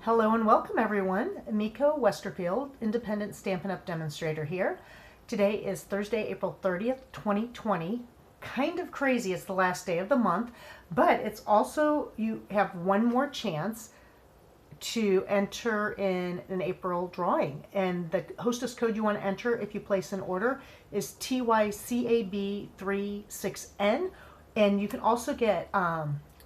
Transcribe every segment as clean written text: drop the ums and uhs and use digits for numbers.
Hello and welcome everyone. Miko Westerfield, Independent Stampin' Up! Demonstrator here. Today is Thursday, April 30th, 2020. Kind of crazy, it's the last day of the month, but it's also, you have one more chance to enter in an April drawing. And the hostess code you want to enter if you place an order is TYCAB36N. And you can also get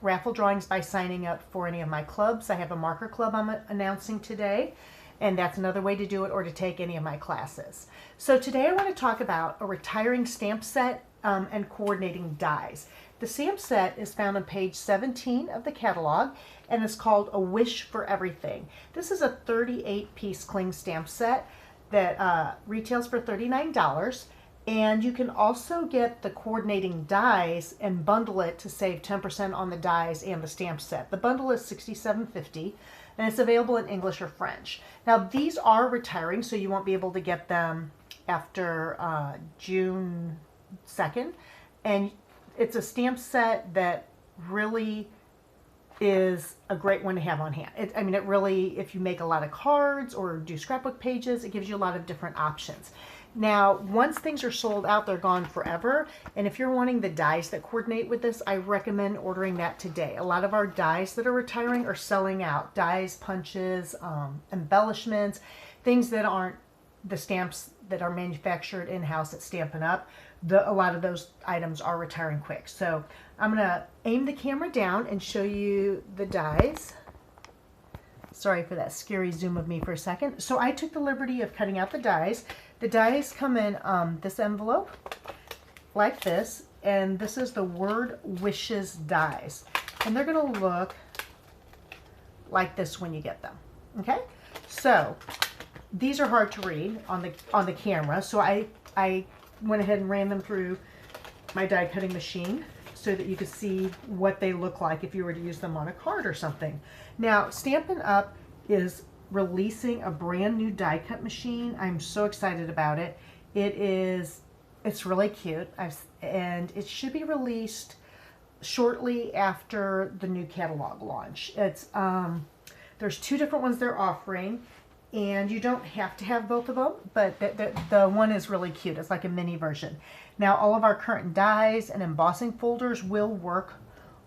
raffle drawings by signing up for any of my clubs. I have a marker club I'm announcing today, and that's another way to do it, or to take any of my classes. So today I want to talk about a retiring stamp set and coordinating dies. The stamp set is found on page 17 of the catalog and is called A Wish for Everything. This is a 38-piece cling stamp set that retails for $39. And you can also get the coordinating dies and bundle it to save 10% on the dies and the stamp set. The bundle is $67.50 and it's available in English or French. Now these are retiring, so you won't be able to get them after June 2nd. And it's a stamp set that really is a great one to have on hand. It really, if you make a lot of cards or do scrapbook pages, it gives you a lot of different options. Now, once things are sold out, they're gone forever. And if you're wanting the dies that coordinate with this, I recommend ordering that today. A lot of our dies that are retiring are selling out. Dies, punches, embellishments, things that aren't the stamps that are manufactured in-house at Stampin' Up. A lot of those items are retiring quick. So I'm going to aim the camera down and show you the dies. Sorry for that scary zoom of me for a second. So I took the liberty of cutting out the dies. The dies come in this envelope like this, and this is the Word Wishes dies. And they're going to look like this when you get them. Okay? So these are hard to read on the camera, so I went ahead and ran them through my die cutting machine so that you could see what they look like if you were to use them on a card or something. Now, Stampin' Up! Is releasing a brand new die cut machine. I'm so excited about it. It's really cute, and it should be released shortly after the new catalog launch. There's two different ones they're offering, and you don't have to have both of them, but the one is really cute. It's like a mini version. Now, all of our current dies and embossing folders will work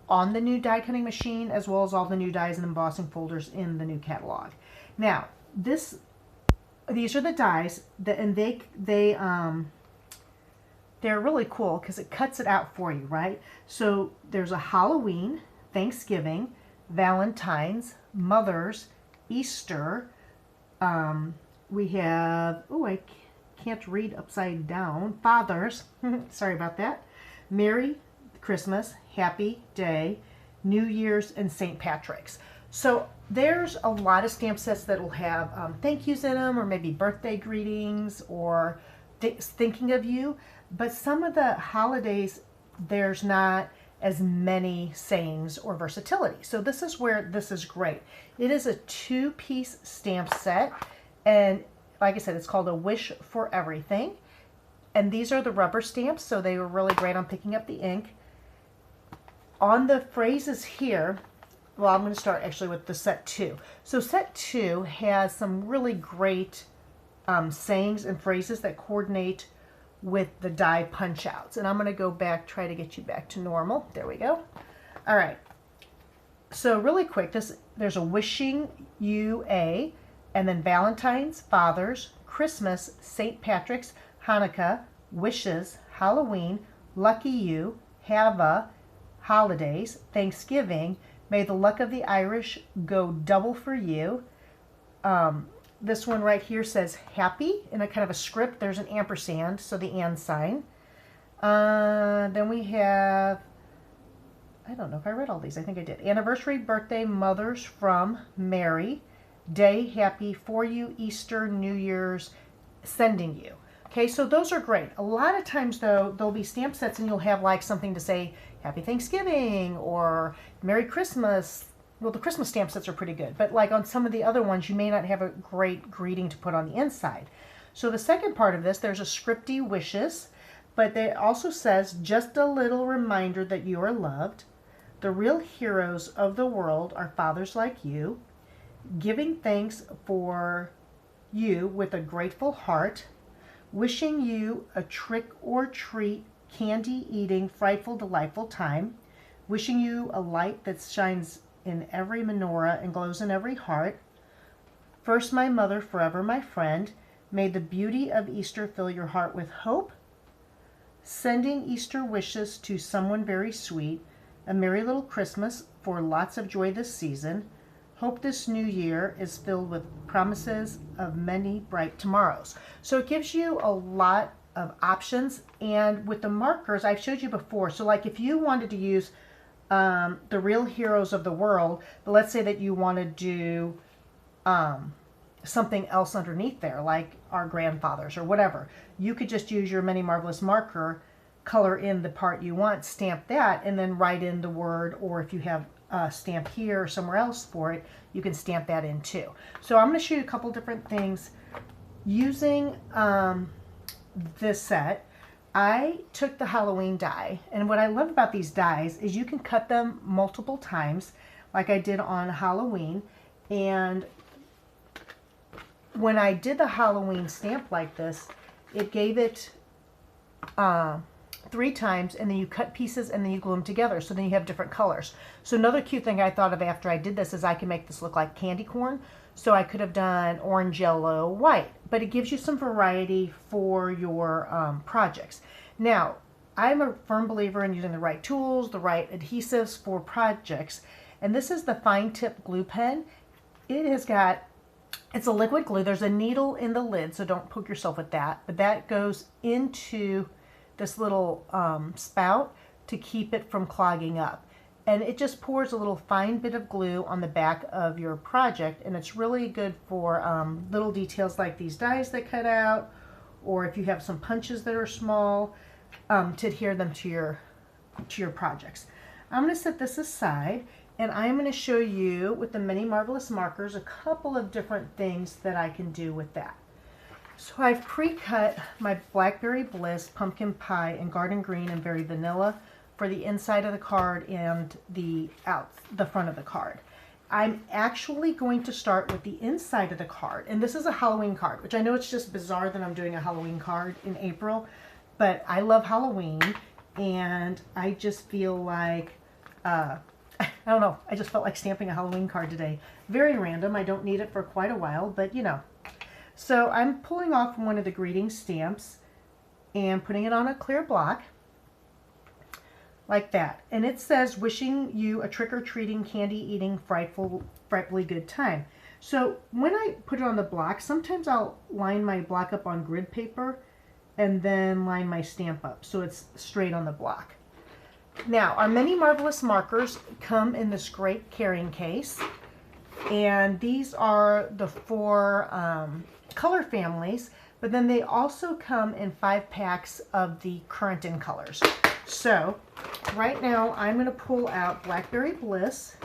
on the new die cutting machine, as well as all the new dies and embossing folders in the new catalog. Now, these are the dies and they're really cool because it cuts it out for you, right? So there's a Halloween, Thanksgiving, Valentine's, Mother's, Easter. We have, I can't read upside down, Father's, sorry about that, Merry Christmas, Happy Day, New Year's, and St. Patrick's. So there's a lot of stamp sets that will have thank yous in them, or maybe birthday greetings, or thinking of you. But some of the holidays, there's not as many sayings or versatility. So this is where this is great. It is a 2-piece stamp set, and like I said, it's called A Wish for Everything. And these are the rubber stamps, so they were really great on picking up the ink. On the phrases here, well, I'm going to start actually with the set 2. So set 2 has some really great sayings and phrases that coordinate with the die punch outs. And I'm going to go back, try to get you back to normal. There we go. All right. So really quick, there's a wishing you a, and then Valentine's, Father's, Christmas, St. Patrick's, Hanukkah, wishes, Halloween, lucky you, have a, holidays, Thanksgiving, may the luck of the Irish go double for you. This one right here says happy in a kind of a script. There's an ampersand, so the and sign. Then we have, I don't know if I read all these. I think I did. Anniversary, birthday, Mother's from Mary. Day, happy for you, Easter, New Year's, sending you. Okay, so those are great. A lot of times, though, there'll be stamp sets and you'll have like something to say Happy Thanksgiving or Merry Christmas. Well, the Christmas stamp sets are pretty good, but like on some of the other ones, you may not have a great greeting to put on the inside. So the second part of this, there's a scripty wishes, but it also says, just a little reminder that you are loved. The real heroes of the world are fathers like you. giving thanks for you with a grateful heart, wishing you a trick or treat, candy eating, frightful, delightful time, wishing you a light that shines in every menorah and glows in every heart. First, my mother, forever my friend, may the beauty of Easter fill your heart with hope. Sending Easter wishes to someone very sweet. A merry little Christmas for lots of joy this season. Hope this new year is filled with promises of many bright tomorrows. So it gives you a lot of options. And with the markers, I've showed you before. So like if you wanted to use the real heroes of the world, but let's say that you want to do something else underneath there, like our grandfathers or whatever, you could just use your Many Marvelous marker, color in the part you want, stamp that, and then write in the word, or if you have a stamp here or somewhere else for it, you can stamp that in too. So I'm going to show you a couple different things using this set. I took the Halloween die, and what I love about these dies is you can cut them multiple times like I did on Halloween. And when I did the Halloween stamp like this, it gave it 3 times, and then you cut pieces and then you glue them together, so then you have different colors. So another cute thing I thought of after I did this is I can make this look like candy corn. So I could have done orange, yellow, white, but it gives you some variety for your projects. Now, I'm a firm believer in using the right tools, the right adhesives for projects, and this is the fine tip glue pen. It's a liquid glue. There's a needle in the lid, so don't poke yourself with that, but that goes into this little spout to keep it from clogging up. And it just pours a little fine bit of glue on the back of your project, and it's really good for little details like these dies that cut out, or if you have some punches that are small, to adhere them to your projects. I'm going to set this aside, and I'm going to show you with the Many Marvelous markers a couple of different things that I can do with that. So I've pre-cut my Blackberry Bliss, Pumpkin Pie, and Garden Green and Berry Vanilla for the inside of the card and the front of the card. I'm actually going to start with the inside of the card, and this is a Halloween card, which I know it's just bizarre that I'm doing a Halloween card in April, but I love Halloween, and I just feel like, I don't know, I just felt like stamping a Halloween card today. Very random, I don't need it for quite a while, but you know. So I'm pulling off one of the greeting stamps and putting it on a clear block like that, and it says wishing you a trick-or-treating, candy-eating, frightfully good time. So when I put it on the block, sometimes I'll line my block up on grid paper and then line my stamp up so it's straight on the block. Now our Many Marvelous markers come in this great carrying case, and these are the 4 color families, but then they also come in 5 packs of the current in colors. So right now I'm going to pull out Blackberry Bliss,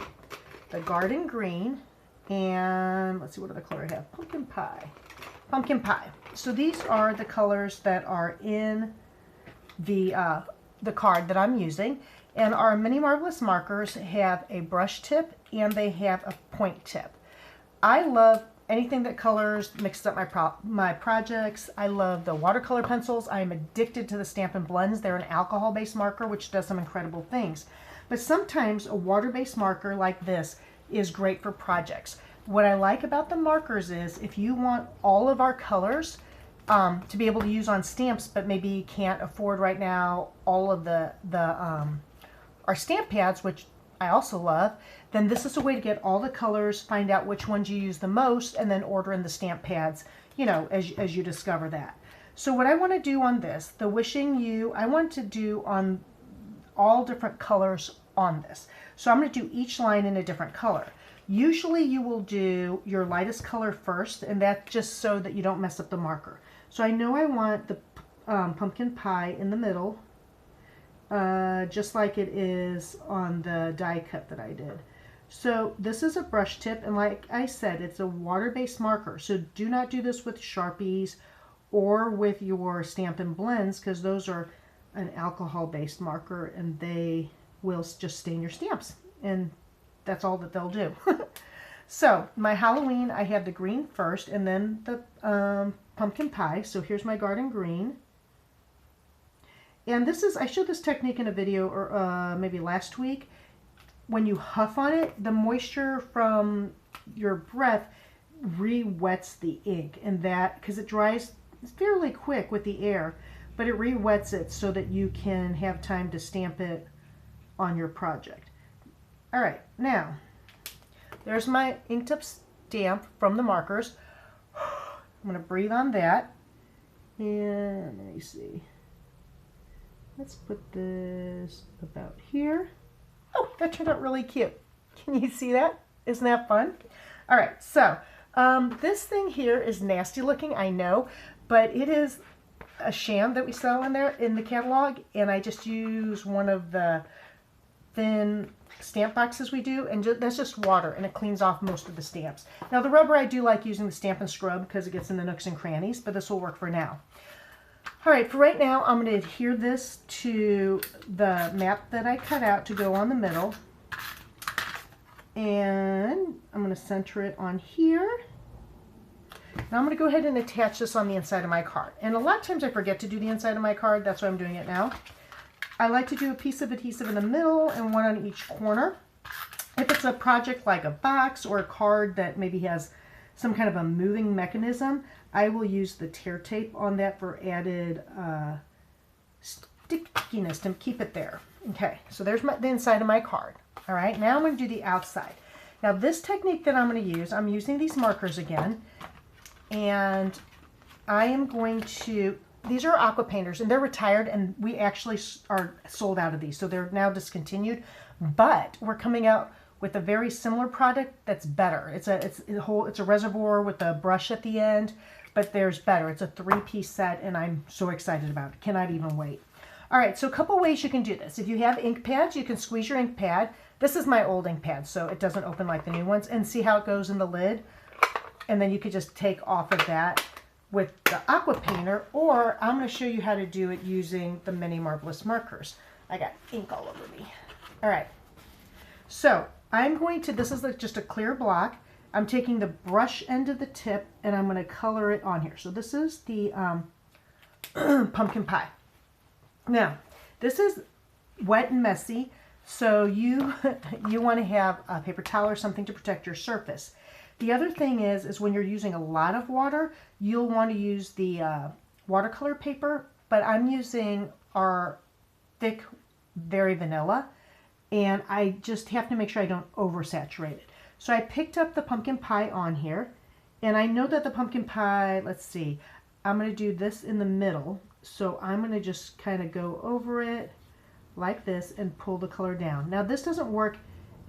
the Garden Green, and let's see what other color I have. Pumpkin Pie. Pumpkin Pie. So these are the colors that are in the card that I'm using. And our Many Marvelous markers have a brush tip and they have a point tip. I love anything that colors, mixes up my projects. I love the watercolor pencils. I am addicted to the Stampin' Blends. They're an alcohol-based marker, which does some incredible things. But sometimes a water-based marker like this is great for projects. What I like about the markers is if you want all of our colors to be able to use on stamps, but maybe you can't afford right now all of our stamp pads, which I also love, then this is a way to get all the colors, find out which ones you use the most, and then order in the stamp pads, you know, as you discover that. So what I want to do on this, the wishing you, I want to do on all different colors on this. So I'm going to do each line in a different color. Usually you will do your lightest color first, and that's just so that you don't mess up the marker. So I know I want the Pumpkin Pie in the middle, just like it is on the die cut that I did. So this is a brush tip, and like I said, it's a water-based marker. So do not do this with Sharpies or with your Stampin' Blends, because those are an alcohol-based marker and they will just stain your stamps, and that's all that they'll do. So my Halloween, I have the green first and then the pumpkin pie. So here's my garden green. And this is, I showed this technique in a video or maybe last week. When you huff on it, the moisture from your breath re-wets the ink, and that, because it dries fairly quick with the air, but it re-wets it so that you can have time to stamp it on your project. All right, now there's my inked up stamp from the markers. I'm going to breathe on that, and let me see. Let's put this about here. Oh, that turned out really cute. Can you see that? Isn't that fun? All right, so this thing here is nasty looking, I know, but it is a sham that we sell in there in the catalog, and I just use one of the thin stamp boxes we do, and that's just water, and it cleans off most of the stamps. Now the rubber, I do like using the Stampin' Scrub because it gets in the nooks and crannies, but this will work for now. All right, for right now, I'm going to adhere this to the map that I cut out to go on the middle. And I'm going to center it on here. Now I'm going to go ahead and attach this on the inside of my card. And a lot of times I forget to do the inside of my card. That's why I'm doing it now. I like to do a piece of adhesive in the middle and one on each corner. If it's a project like a box or a card that maybe has some kind of a moving mechanism, I will use the tear tape on that for added stickiness to keep it there. Okay, so there's the inside of my card. All right, now I'm going to do the outside. Now this technique that I'm going to use, I'm using these markers again, and I am going to, these are aqua painters, and they're retired, and we actually are sold out of these, so they're now discontinued, but we're coming out with a very similar product that's better. It's a reservoir with a brush at the end, but there's better. It's a 3-piece set, and I'm so excited about it. Cannot even wait. All right, so a couple ways you can do this. If you have ink pads, you can squeeze your ink pad. This is my old ink pad, so it doesn't open like the new ones. And see how it goes in the lid? And then you could just take off of that with the aqua painter, or I'm going to show you how to do it using the mini Marvelous markers. I got ink all over me. All right, so I'm going to, this is just a clear block. I'm taking the brush end of the tip and I'm going to color it on here. So this is the pumpkin pie. Now, this is wet and messy, so you want to have a paper towel or something to protect your surface. The other thing is when you're using a lot of water, you'll want to use the watercolor paper, but I'm using our thick Very Vanilla, and I just have to make sure I don't oversaturate it. So I picked up the pumpkin pie on here, and I know that the pumpkin pie, let's see, I'm going to do this in the middle. So I'm going to just kind of go over it like this and pull the color down. Now this doesn't work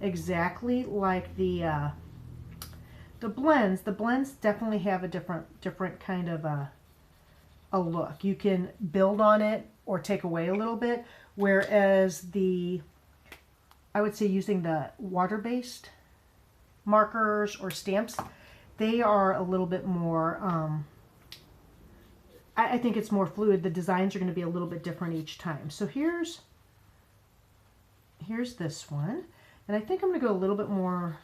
exactly like the blends. The blends definitely have a different kind of a look. You can build on it or take away a little bit, whereas I would say using the water-based markers or stamps, they are a little bit more, I think it's more fluid. The designs are going to be a little bit different each time. So here's this one, and I think I'm going to go a little bit more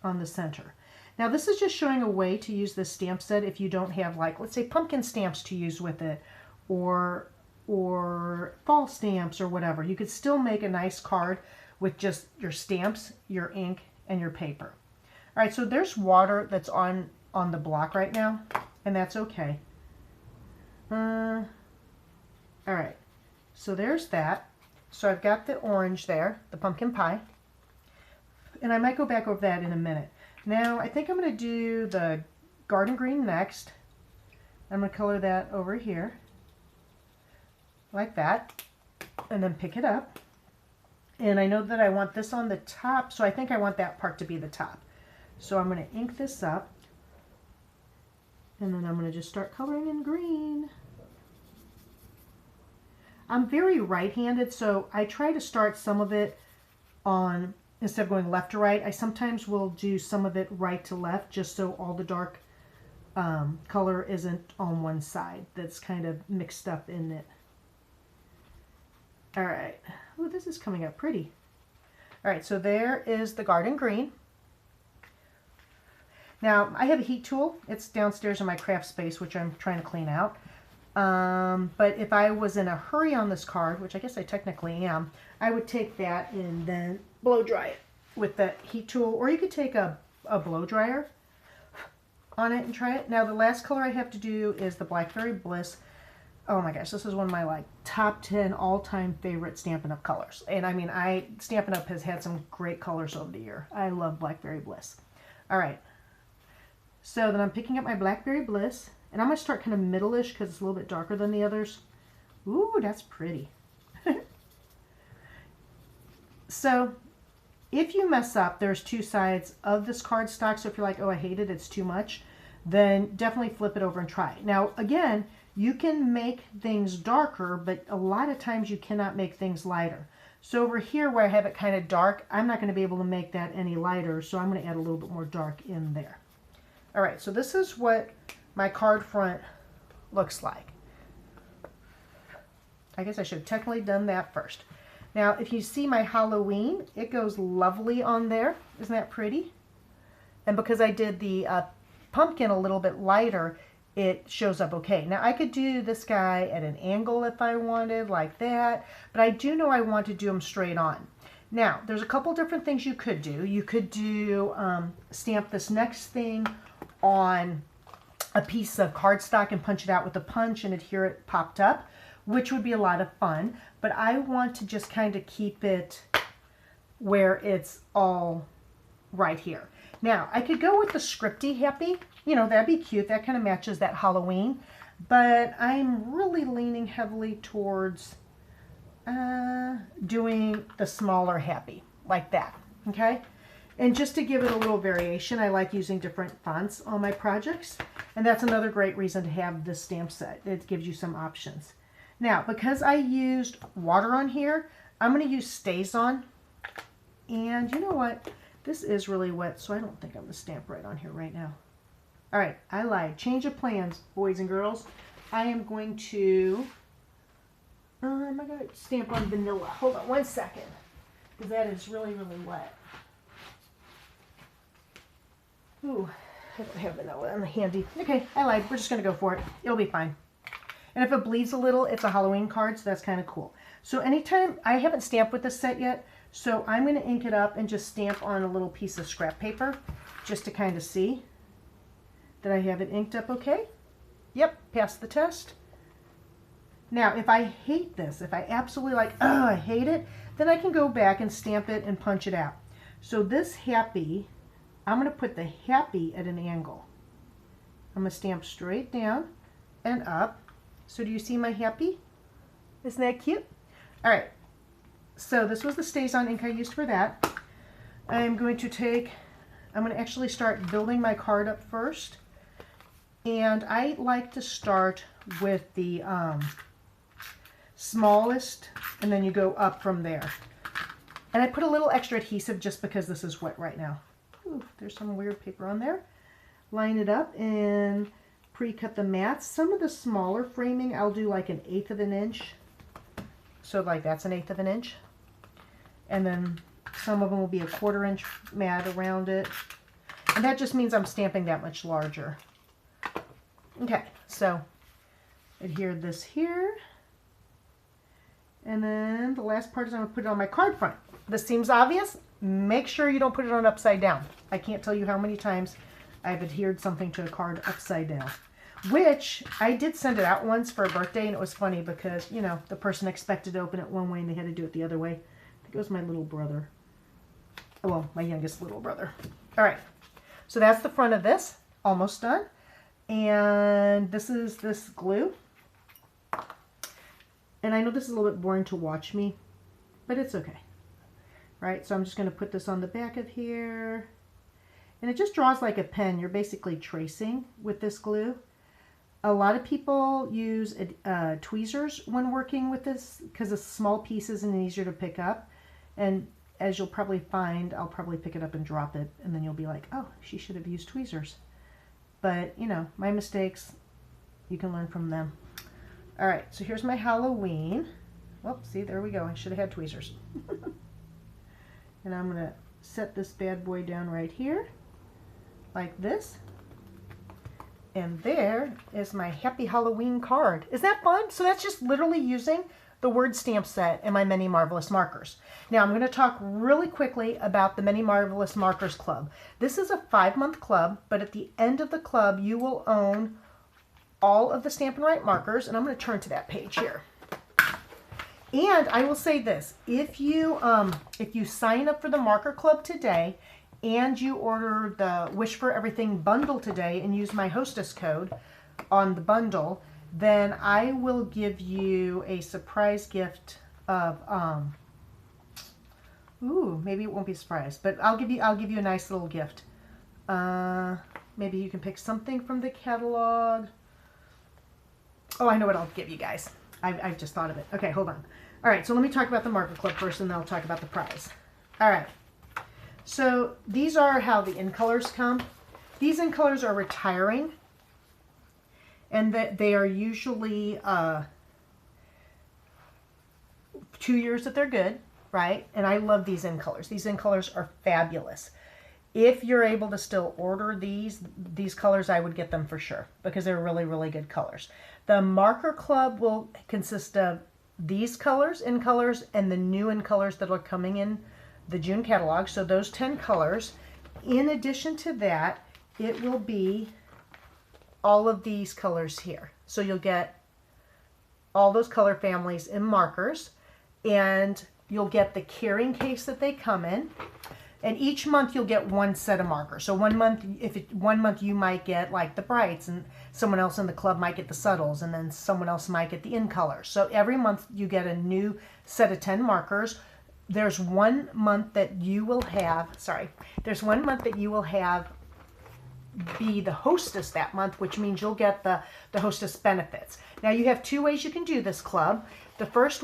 on the center. Now this is just showing a way to use this stamp set if you don't have, like, let's say pumpkin stamps to use with it, or fall stamps or whatever. You could still make a nice card with just your stamps, your ink, and your paper. All right, so there's water that's on the block right now, and that's okay. All right, so there's that. So I've got the orange there, the pumpkin pie, and I might go back over that in a minute. Now I think I'm going to do the garden green next. I'm going to color that over here like that, and then pick it up. And I know that I want this on the top, so I think I want that part to be the top. So I'm going to ink this up, and then I'm going to just start coloring in green. I'm very right-handed, so I try to start some of it on, instead of going left to right, I sometimes will do some of it right to left, just so all the dark color isn't on one side that's kind of mixed up in it. All right. Oh, this is coming up pretty. All right, so there is the garden green. Now, I have a heat tool. It's downstairs in my craft space, which I'm trying to clean out. But if I was in a hurry on this card, which I guess I technically am, I would take that and then blow dry it with the heat tool. Or you could take a blow dryer on it and try it. Now, the last color I have to do is the Blackberry Bliss. Oh my gosh, this is one of my like top 10 all-time favorite Stampin' Up! Colors. And I mean, Stampin' Up! Has had some great colors over the year. I love Blackberry Bliss. All right. So then I'm picking up my Blackberry Bliss. And I'm going to start kind of middle-ish because it's a little bit darker than the others. Ooh, that's pretty. So if you mess up, there's two sides of this cardstock. So if you're like, oh, I hate it, it's too much, then definitely flip it over and try it. Now, again, you can make things darker, but a lot of times you cannot make things lighter. So over here where I have it kind of dark, I'm not going to be able to make that any lighter. So I'm going to add a little bit more dark in there. All right, so this is what my card front looks like. I guess I should have technically done that first. Now, if you see my Halloween, it goes lovely on there. Isn't that pretty? And because I did the pumpkin a little bit lighter, it shows up okay. Now, I could do this guy at an angle if I wanted, like that. But I do know I want to do them straight on. Now, there's a couple different things you could do. You could do stamp this next thing on a piece of cardstock and punch it out with a punch and adhere it popped up, which would be a lot of fun. But I want to just kind of keep it where it's all right here. Now, I could go with the scripty happy. You know, that'd be cute. That kind of matches that Halloween. But I'm really leaning heavily towards doing the smaller happy, like that, okay? And just to give it a little variation, I like using different fonts on my projects. And that's another great reason to have this stamp set. It gives you some options. Now, because I used water on here, I'm going to use StazOn. And you know what? This is really wet, so I don't think I'm going to stamp right on here right now. All right, I lied. Change of plans, boys and girls. I am going to... I'm going to stamp on vanilla. Hold on one second, because that is really, really wet. Ooh, I don't have vanilla in the handy. Okay, I lied. We're just going to go for it. It'll be fine. And if it bleeds a little, it's a Halloween card, so that's kind of cool. So anytime, I haven't stamped with this set yet, so I'm going to ink it up and just stamp on a little piece of scrap paper just to kind of see that I have it inked up okay. Yep, passed the test. Now, if I hate this, if I absolutely like, oh, I hate it, then I can go back and stamp it and punch it out. So this happy... I'm going to put the happy at an angle. I'm going to stamp straight down and up. So do you see my happy? Isn't that cute? All right. So this was the StazOn ink I used for that. I'm going to actually start building my card up first. And I like to start with the smallest, and then you go up from there. And I put a little extra adhesive just because this is wet right now. Ooh, there's some weird paper on there. Line it up and pre-cut the mats. Some of the smaller framing, I'll do like 1/8 of an inch. So like that's 1/8 of an inch. And then some of them will be a 1/4 inch mat around it. And that just means I'm stamping that much larger. Okay, so adhere this here. And then the last part is I'm going to put it on my card front. This seems obvious. Make sure you don't put it on upside down. I can't tell you how many times I've adhered something to a card upside down. Which, I did send it out once for a birthday, and it was funny because, you know, the person expected to open it one way and they had to do it the other way. I think it was my little brother. Well, my youngest little brother. All right. So that's the front of this. Almost done. And this is this glue. And I know this is a little bit boring to watch me, but it's okay. Right, so I'm just going to put this on the back of here. And it just draws like a pen. You're basically tracing with this glue. A lot of people use tweezers when working with this because it's small pieces and easier to pick up. And as you'll probably find, I'll probably pick it up and drop it. And then you'll be like, oh, she should have used tweezers. But, you know, my mistakes, you can learn from them. All right, so here's my Halloween. Well, see, there we go. I should have had tweezers. And I'm going to set this bad boy down right here. like this. And there is my Happy Halloween card. Is that fun? So that's just literally using the word stamp set and my Many Marvelous Markers. Now I'm going to talk really quickly about the Many Marvelous Markers Club. This is a 5-month club, but at the end of the club you will own all of the Stampin' Right markers, and I'm going to turn to that page here. And I will say this, if you sign up for the Marker Club today and you order the Wish for Everything bundle today and use my hostess code on the bundle, then I will give you a surprise gift of maybe it won't be a surprise, but I'll give you a nice little gift. Maybe you can pick something from the catalog. Oh, I know what I'll give you guys. I've just thought of it. Okay, hold on. All right, so let me talk about the Marker Club first, and then I'll talk about the prize. All right. So these are how the in colors come. These in colors are retiring, and that they are usually 2 years that they're good, right? And I love these in colors. These in colors are fabulous. If you're able to still order these colors, I would get them for sure because they're really, really good colors. The Marker Club will consist of these colors, in colors, and the new in colors that are coming in the June catalog. So those 10 colors. In addition to that, it will be all of these colors here. So you'll get all those color families in markers, and you'll get the carrying case that they come in. And each month you'll get one set of markers. So one month you might get like the brights, and someone else in the club might get the subtles, and then someone else might get the in colors. So every month you get a new set of 10 markers. There's 1 month that you will have, there's 1 month that you will have be the hostess that month, which means you'll get the hostess benefits. Now you have 2 ways you can do this club. The first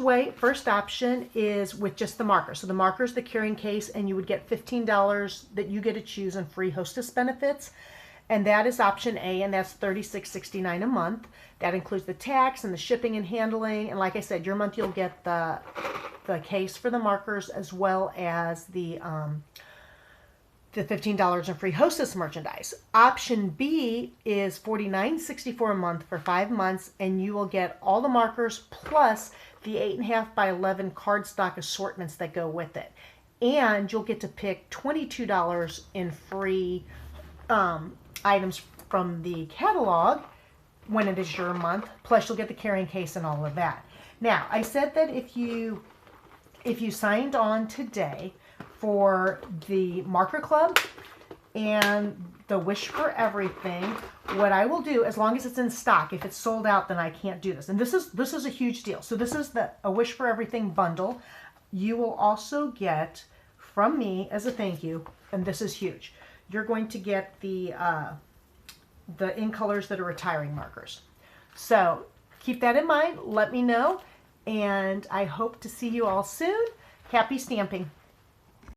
option is with just the marker. So the marker is the carrying case, and you would get $15 that you get to choose on free hostess benefits. And that is option A, and that's $36.69 a month. That includes the tax and the shipping and handling. And like I said, your month you'll get the case for the markers, as well as the $15 in free hostess merchandise. Option B is $49.64 a month for 5 months, and you will get all the markers plus the 8.5 by 11 cardstock assortments that go with it. And you'll get to pick $22 in free items from the catalog when it is your month, plus you'll get the carrying case and all of that. Now, I said that if you signed on today for the Marker Club and the Wish for Everything, what I will do, as long as it's in stock, if it's sold out, then I can't do this. And this is a huge deal. So this is a Wish for Everything bundle. You will also get from me as a thank you, and this is huge. You're going to get the in colors that are retiring markers. So keep that in mind. Let me know, and I hope to see you all soon. Happy stamping.